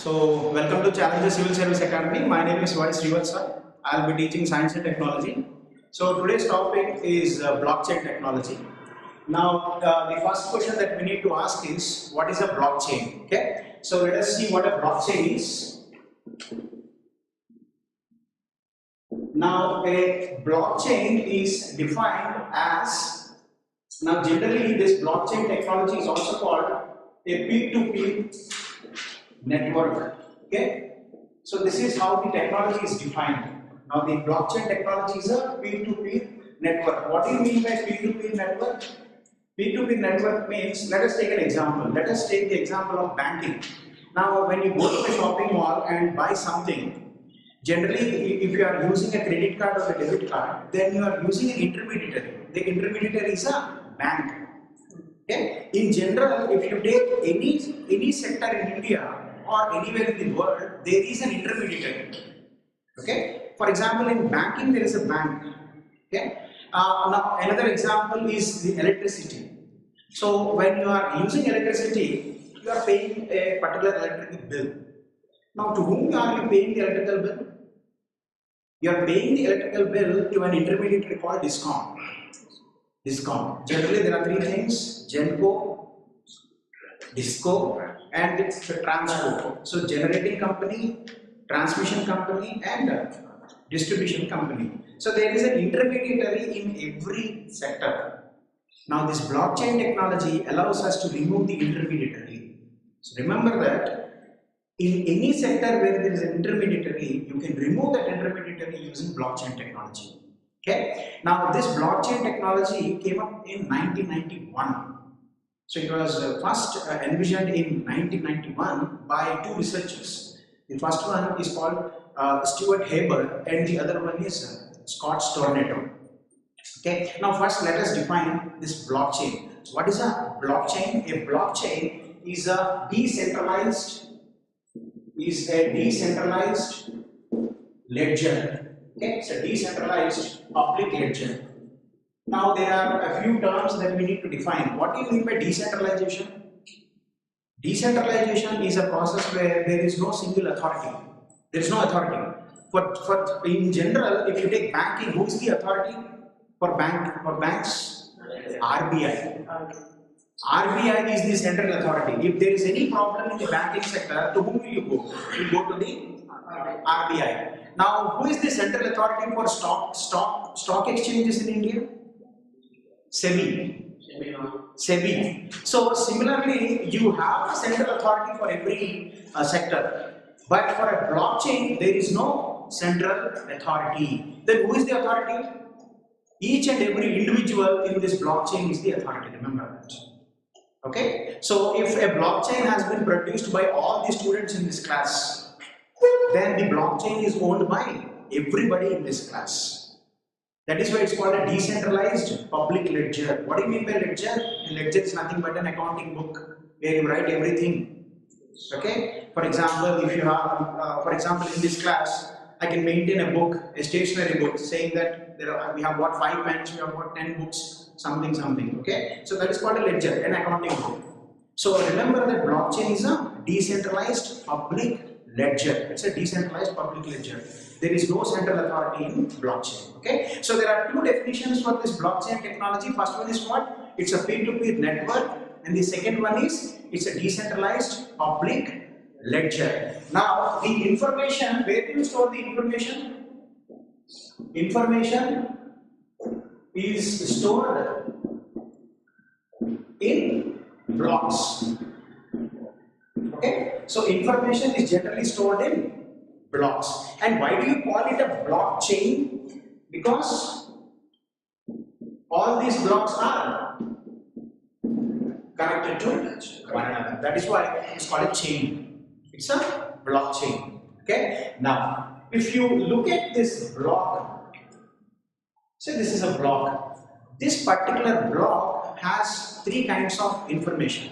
So, welcome to Challenges Civil Service Academy. My name is Srivastav. I'll be teaching science and technology. So, today's topic is blockchain technology. Now, the first question that we need to ask is, what is a blockchain? Okay. So, let us see what a blockchain is. Now, a blockchain is defined as, now generally this blockchain technology is also called a peer-to-peer network. Okay, so this is how the technology is defined. Now the blockchain technology is a peer-to-peer network. What do you mean by peer-to-peer network? Peer-to-peer network means, let us take an example. Let us take the example of banking. Now when you go to a shopping mall and buy something, generally if you are using a credit card or a debit card, then you are using an intermediary. The intermediary is a bank. Okay? In general, if you take any sector in India or anywhere in the world, there is an intermediary. Okay? For example, in banking there is a bank. Okay? Now another example is the electricity. So when you are using electricity, you are paying a particular electric bill. Now to whom are you paying the electrical bill? You are paying the electrical bill to an intermediary called discom. Generally there are three things: Genco, Disco, and it's the Transco. So generating company, transmission company, and distribution company. So there is an intermediary in every sector. Now this blockchain technology allows us to remove the intermediary. So remember that in any sector where there is an intermediary, you can remove that intermediary using blockchain technology. Okay. Now this blockchain technology came up in 1991. So it was first envisioned in 1991 by two researchers. The first one is called Stuart Haber and the other one is Scott Stornato. Okay. Now first let us define this blockchain. So what is a blockchain? A blockchain is a decentralized ledger. Okay, it's a decentralized public ledger. Now there are a few terms that we need to define. What do you mean by decentralization? Decentralization is a process where there is no single authority. There is no authority. For in general, if you take banking, who is the authority for banks? RBI. RBI is the central authority. If there is any problem in the banking sector, to whom will you go? You go to the RBI. Now, who is the central authority for stock exchanges in India? SEBI. So similarly, you have a central authority for every sector, but for a blockchain, there is no central authority. Then who is the authority? Each and every individual in this blockchain is the authority. Remember that. Okay. So if a blockchain has been produced by all the students in this class, then the blockchain is owned by everybody in this class. That is why it's called a decentralized public ledger. What do you mean by ledger? A ledger is nothing but an accounting book where you write everything. Okay. For example, if you have, for example, in this class, I can maintain a book, a stationary book, saying that we have got 5 pens, we have got 10 books, something. Okay. So that is called a ledger, an accounting book. So remember that blockchain is a decentralized public ledger. It's a decentralized public ledger. There is no central authority in blockchain. Okay. So there are two definitions for this blockchain technology. First one is what? It's a peer-to-peer network, and the second one is it's a decentralized public ledger. Now the information, where do you store the information? Information is stored in blocks. Okay, so information is generally stored in blocks. And why do you call it a blockchain? Because all these blocks are connected to one another. That is why it's called a chain. It's a blockchain. Okay, now if you look at this block, say this is a block. This particular block has three kinds of information.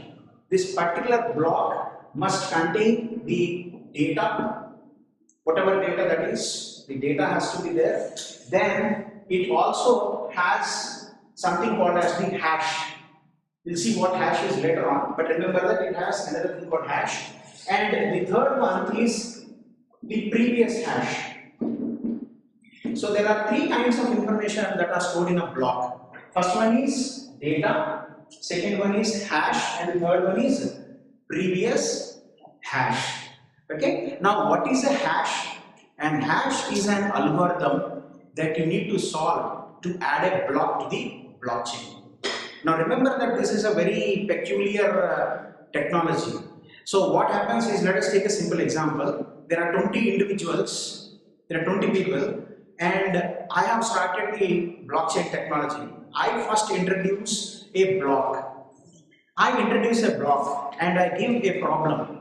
This particular block must contain the data, whatever data that is, the data has to be there. Then it also has something called as the hash. We'll see what hash is later on, but remember that it has another thing called hash. and the third one is the previous hash. So there are three kinds of information that are stored in a block. First one is data, second one is hash, and the third one is previous hash. Okay, now what is a hash? And hash is an algorithm that you need to solve to add a block to the blockchain. Now remember that this is a very peculiar technology. So what happens is, let us take a simple example. There are 20 individuals, there are 20 people, and I have started the blockchain technology. I first introduce a block. I introduce a block and I give a problem.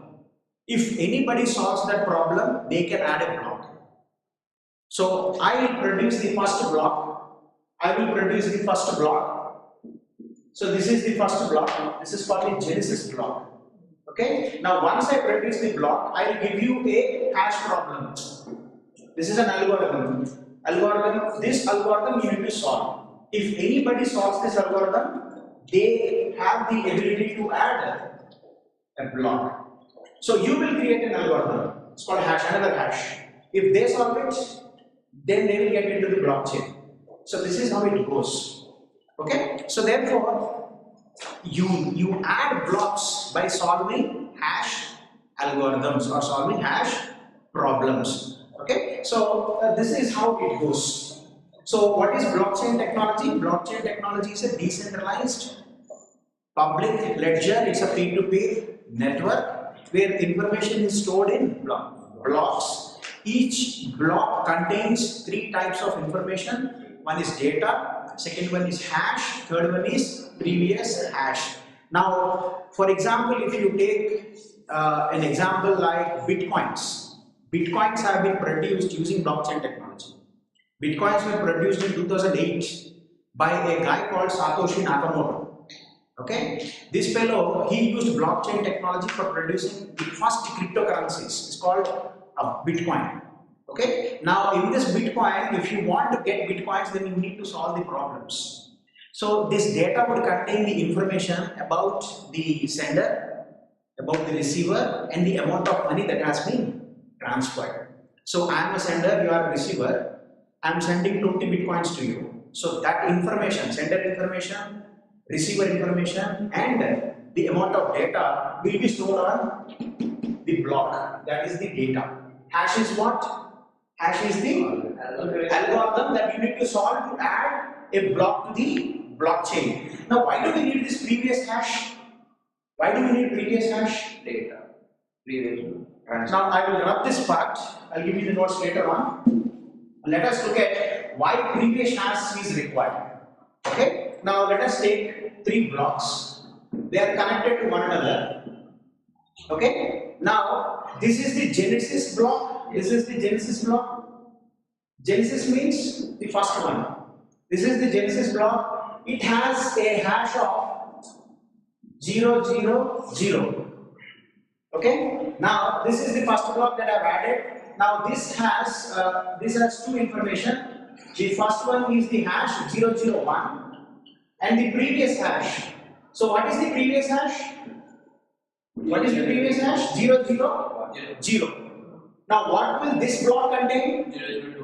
If anybody solves that problem, they can add a block. So I will produce the first block. I will produce the first block. So this is the first block. This is called the genesis block. Okay. Now once I produce the block, I will give you a hash problem. This is an algorithm. This algorithm you need to solve. If anybody solves this algorithm, they have the ability to add a block. So you will create an algorithm. It's called hash, another hash. If they solve it, then they will get into the blockchain. So this is how it goes. Okay. So therefore, you add blocks by solving hash algorithms or solving hash problems. Okay, so this is how it goes. So what is blockchain technology? Blockchain technology is a decentralized public ledger. It's a peer-to-peer network where information is stored in blocks. Each block contains three types of information. One is data, second one is hash, third one is previous hash. Now, for example, if you take an example like bitcoins. Bitcoins have been produced using blockchain technology. Bitcoins were produced in 2008 by a guy called Satoshi Nakamoto. Okay, this fellow, he used blockchain technology for producing the first cryptocurrencies. It's called a Bitcoin. Okay, now in this Bitcoin, if you want to get Bitcoins, then you need to solve the problems. So this data would contain the information about the sender, about the receiver, and the amount of money that has been transferred. So I am a sender, you are a receiver. I am sending 20 bitcoins to you. So that information, sender information, receiver information, and the amount of data will be stored on the block. That is the data. Hash is what? Hash is the algorithm that you need to solve to add a block to the blockchain. Now, why do we need this previous hash? Why do we need previous hash? Data. Previous. Now I will rub this part. I'll give you the notes later on. Let us look at why previous hash is required. Okay. Now let us take three blocks. They are connected to one another. Okay. Now this is the genesis block. This is the genesis block. Genesis means the first one. This is the genesis block. It has a hash of 0, 0, 0. Okay. Now this is the first block that I've added. Now this has two information. The first one is the hash 001 and the previous hash. So what is the previous hash? What is the previous hash? 000. Now what will this block contain?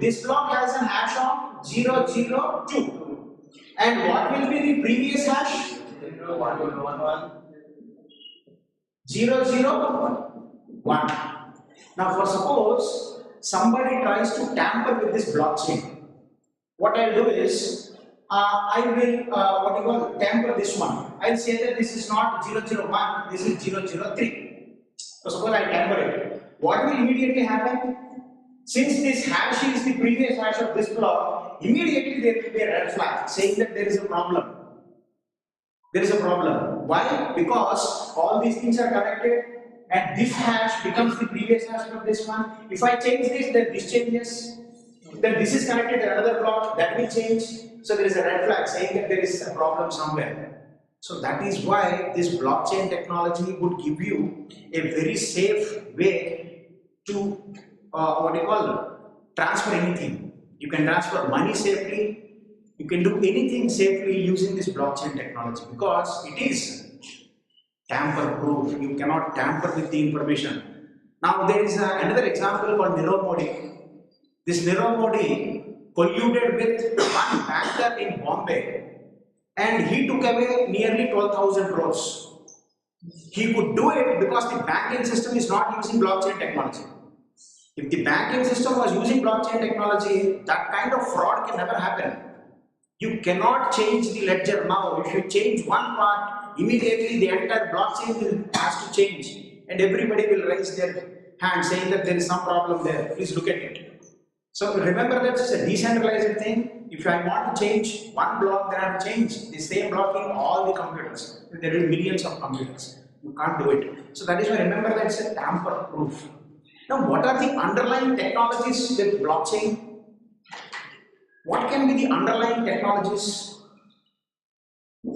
This block has a hash of 002. And what will be the previous hash? 001. Now for suppose somebody tries to tamper with this blockchain, what I'll do is I will tamper this one. I'll say that this is not 001, this is 003. So suppose I tamper it. What will immediately happen? Since this hash is the previous hash of this block, immediately there will be a red flag saying that there is a problem. There is a problem. Why? Because all these things are connected and this hash becomes the previous hash of this one. If I change this, then this changes. Then this is connected to another block, that will change. So there is a red flag saying that there is a problem somewhere. So that is why this blockchain technology would give you a very safe way to transfer anything. You can transfer money safely. You can do anything safely using this blockchain technology because it is tamper proof. You cannot tamper with the information. Now there is another example called Nirav Modi. This Nirav Modi colluded with one banker in Bombay and he took away nearly 12,000 crores. He could do it because the banking system is not using blockchain technology. If the banking system was using blockchain technology, that kind of fraud can never happen. You cannot change the ledger now. If you change one part, immediately the entire blockchain has to change and everybody will raise their hand saying that there is some problem there. Please look at it. So remember that it's a decentralized thing. If I want to change one block, then I have to change the same block in all the computers. There are millions of computers. You can't do it. So that is why remember that it's a tamper proof. Now what are the underlying technologies with blockchain? What can be the underlying technologies?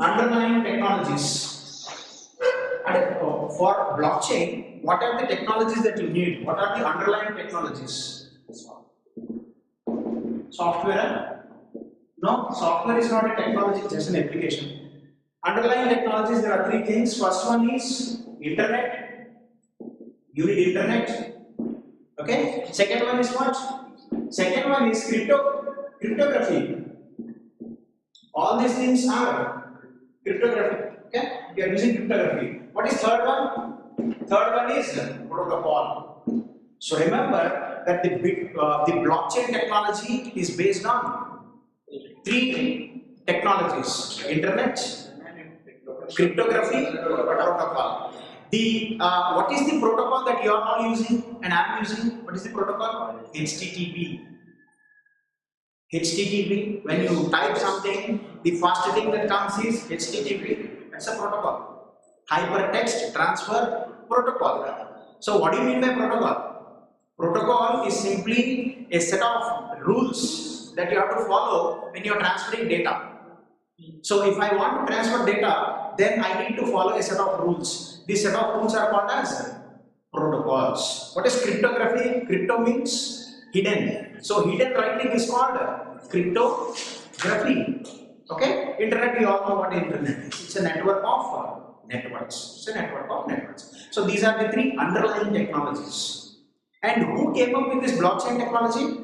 Underlying technologies for blockchain, what are the technologies that you need? What are the underlying technologies? Software? No, software is not a technology, it's just an application. Underlying technologies, there are three things. First one is internet. You need internet. Okay. Second one is what? Second one is cryptography. All these things are cryptography. Okay. We are using cryptography. What is third one? Third one is protocol. So remember that the blockchain technology is based on three technologies: internet, cryptography, protocol. What is the protocol that you are all using and I am using? What is the protocol? HTTP. HTTP. When you type something, the first thing that comes is HTTP. That's a protocol. Hypertext transfer protocol. So what do you mean by protocol? Protocol is simply a set of rules that you have to follow when you are transferring data. So if I want to transfer data, then I need to follow a set of rules. These set of rules are called as protocols. What is cryptography? Crypto means hidden. So hidden writing is called cryptography. Okay? Internet, we all know what internet is. It's a network of networks. It's a network of networks. So these are the three underlying technologies. And who came up with this blockchain technology?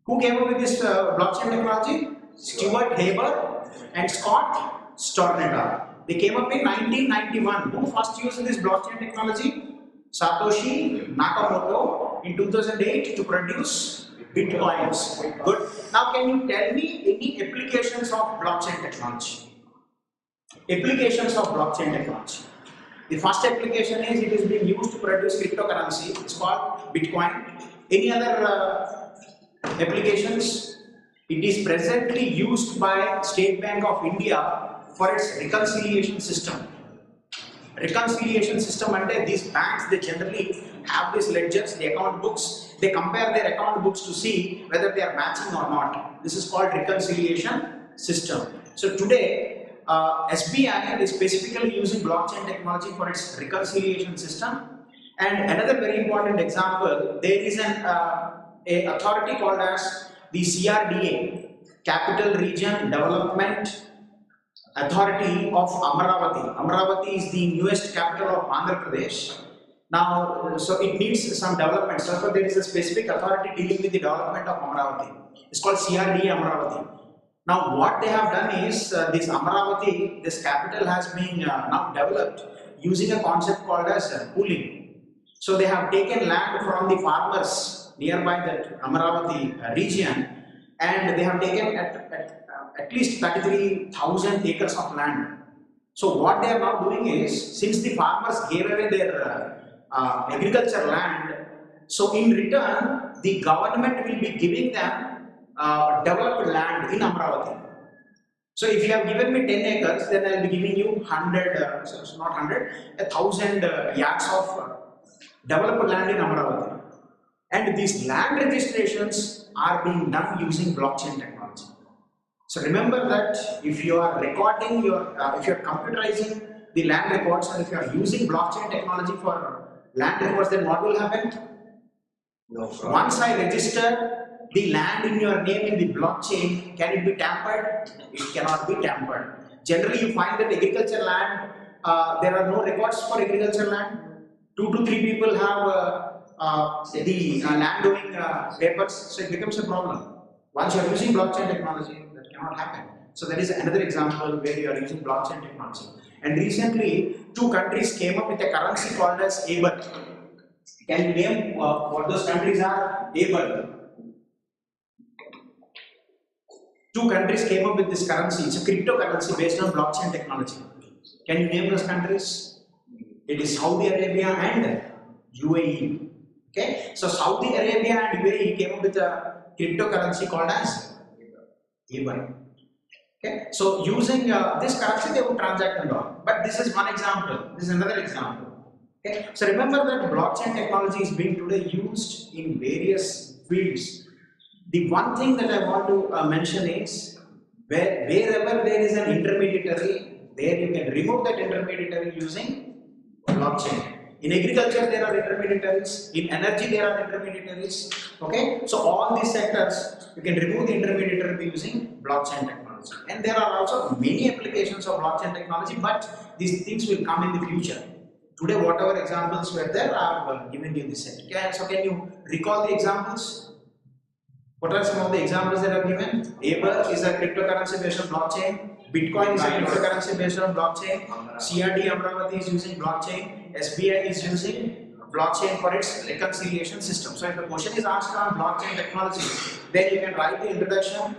Who came up with this blockchain technology? Stuart Haber and Scott Stornetta. They came up in 1991. Who first used this blockchain technology? Satoshi Nakamoto in 2008 to produce bitcoins. Good. Now can you tell me any applications of blockchain technology? Applications of blockchain technology. The first application is it is being used to produce cryptocurrency. It's called Bitcoin. Any other applications? It is presently used by State Bank of India for its reconciliation system. Reconciliation system under these banks, they generally have these ledgers, the account books. They compare their account books to see whether they are matching or not. This is called reconciliation system. So today, SBI is specifically using blockchain technology for its reconciliation system. And another very important example, there is an authority called as the CRDA, Capital Region Development Authority of Amaravati. Amaravati is the newest capital of Andhra Pradesh. Now, so it needs some development. So there is a specific authority dealing with the development of Amaravati. It's called CRDA Amaravati. Now what they have done is this Amaravati, this capital has been now developed using a concept called as pooling. So they have taken land from the farmers nearby that Amaravati region and they have taken at least 33,000 acres of land. So what they are now doing is, since the farmers gave away their agriculture land, so in return the government will be giving them developed land in Amravati. So if you have given me 10 acres, then I will be giving you 100, so not 100, 1,000 yards of developed land in Amravati. And these land registrations are being done using blockchain technology. So remember that if you are recording your, if you are computerizing the land records and if you are using blockchain technology for land records, then what will happen? No problem. Once I register the land in your name in the blockchain, can it be tampered? It cannot be tampered. Generally, you find that agriculture land, there are no records for agriculture land. 2 to 3 people have the land owning papers, so it becomes a problem. Once you are using blockchain technology, that cannot happen. So that is another example where you are using blockchain technology. And recently, 2 countries came up with a currency called as ABER. Can you name what those countries are? ABER. 2 countries came up with this currency. It's a cryptocurrency based on blockchain technology. Can you name those countries? It is Saudi Arabia and UAE. Okay, so Saudi Arabia and UAE came up with a cryptocurrency called as ABER. Okay, so using this currency they would transact and all. But this is one example. This is another example. Okay, so remember that blockchain technology is being today used in various fields. The one thing that I want to mention is wherever there is an intermediary, there you can remove that intermediary using blockchain. In agriculture there are intermediaries, in energy there are intermediaries. Okay, so all these sectors you can remove the intermediary using blockchain technology. And there are also many applications of blockchain technology, but these things will come in the future. Today, whatever examples were there, I have given you this set. Okay, so can you recall the examples? What are some of the examples that I have given? ABER is a cryptocurrency based on blockchain. Bitcoin is a cryptocurrency based on blockchain. CRD Amravati is using blockchain. SBI is using blockchain for its reconciliation system. So if the question is asked on blockchain technology, then you can write the introduction,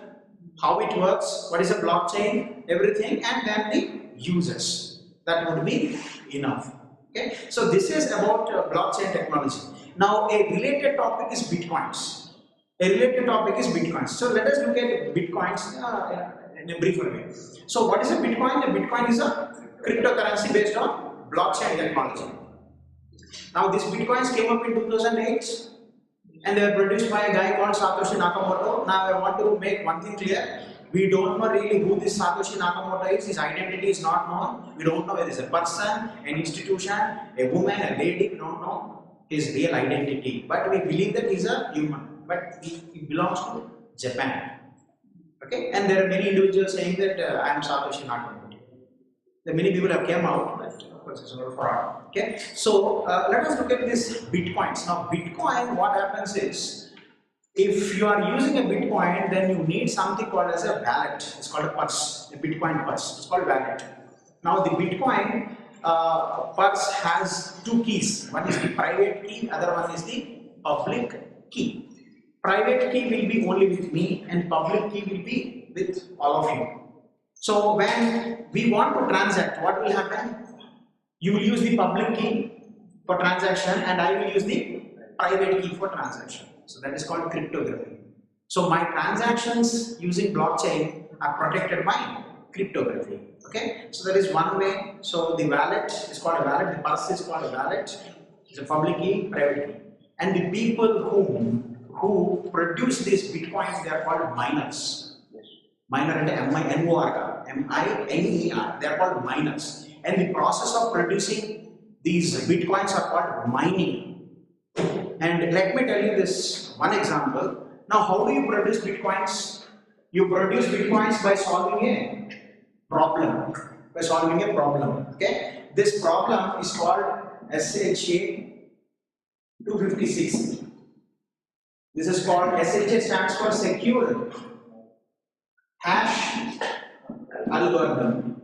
how it works, what is a blockchain, everything, and then the uses. That would be enough. Okay. So this is about blockchain technology. Now a related topic is bitcoins. A related topic is bitcoins. So let us look at bitcoins in a briefer way. So what is a bitcoin? A bitcoin is a cryptocurrency based on blockchain technology. Now these bitcoins came up in 2008 and they were produced by a guy called Satoshi Nakamoto. Now I want to make one thing clear. We don't know really who this Satoshi Nakamoto is. His identity is not known. We don't know whether it's a person, an institution, a woman, a lady. We don't know his real identity. But we believe that he's a human. But he belongs to Japan. Okay, and there are many individuals saying that I am Satoshi Nakamoto. There many people have come out, but of course it's all fraud. Okay, so let us look at this bitcoins. Now, Bitcoin, what happens is, if you are using a Bitcoin, then you need something called as a wallet. It's called a purse, a Bitcoin purse. It's called wallet. Now, the Bitcoin purse has 2 keys. One is the private key, other one is the public key. Private key will be only with me and public key will be with all of you. So when we want to transact, what will happen? You will use the public key for transaction and I will use the private key for transaction. So that is called cryptography. So my transactions using blockchain are protected by cryptography. Okay, so that is one way. So the wallet is called a wallet, the purse is called a wallet, it's a public key, private key. And the people who produce these bitcoins, they are called miners. Miner and M-I-N-O-R, M-I-N-E-R, they are called miners. And the process of producing these bitcoins are called mining. And let me tell you this one example. Now, how do you produce bitcoins? You produce bitcoins by solving a problem. By solving a problem. Okay? This problem is called SHA 256. This is called, SHA stands for Secure Hash Algorithm.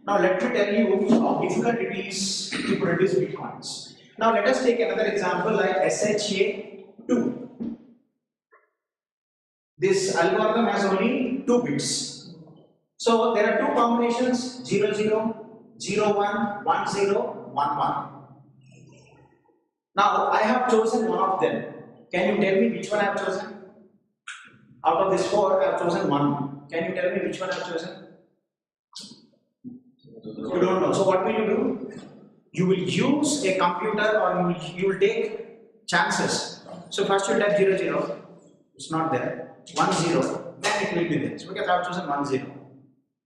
Now let me tell you how difficult it is to produce bitcoins. Now let us take another example like SHA-2. This algorithm has only 2 bits. So there are 2 combinations 00, 01, 10, 11. Now I have chosen one of them. Can you tell me which one I have chosen? Out of these 4, I have chosen one. Can you tell me which one I have chosen? You don't know. So what will you do? You will use a computer or you will take chances. So first you type 00. It's not there. 10. Then it will be there. So because I have chosen 10.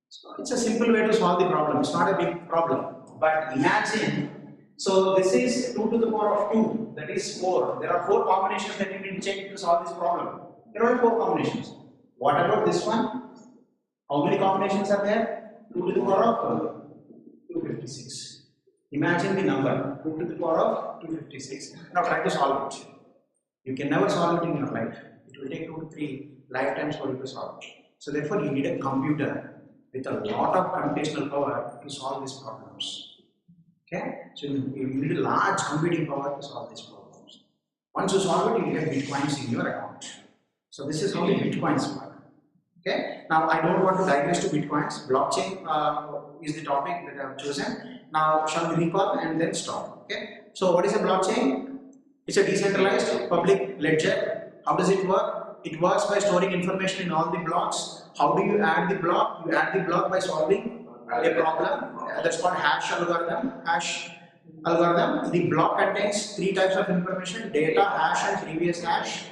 So it's a simple way to solve the problem. It's not a big problem. But imagine. So this is 2 to the power of 2, that is 4. There are 4 combinations that you need to check to solve this problem. There are 4 combinations. What about this one? How many combinations are there? 2 to the power of 256. Imagine the number 2 to the power of 256. Now try to solve it. You can never solve it in your life. It will take 2 to 3 lifetimes for you to solve it. So therefore you need a computer with a lot of computational power to solve these problems. Okay? So you need a large computing power to solve these problems. Once you solve it, you get bitcoins in your account. So this is how the bitcoins work. Okay? Now I don't want to digress to bitcoins. Blockchain is the topic that I have chosen. Now shall we recall and then stop. Okay? So what is a blockchain? It's a decentralized public ledger. How does it work? It works by storing information in all the blocks. How do you add the block? You add the block by solving a problem. That's called hash algorithm. The block contains 3 types of information: data, hash, and previous hash.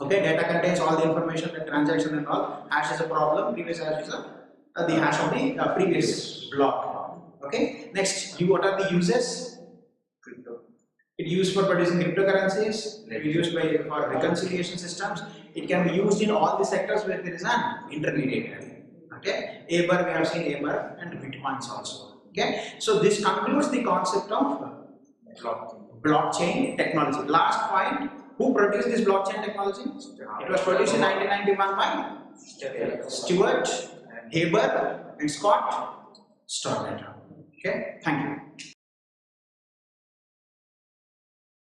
Okay, data contains all the information, the transaction and all. Hash is a problem. Previous hash is the hash of the previous block. Okay. Next, what are the uses? It is used for producing cryptocurrencies. It is used for reconciliation systems. It can be used in all the sectors where there is an intermediary. Okay, ABER, we have seen ABER and bitcoins also. Okay, so this concludes the concept of blockchain technology. Last point: who produced this blockchain technology? It was produced in 1991 by Stewart, Haber, and Scott Stornetta. Okay, thank you.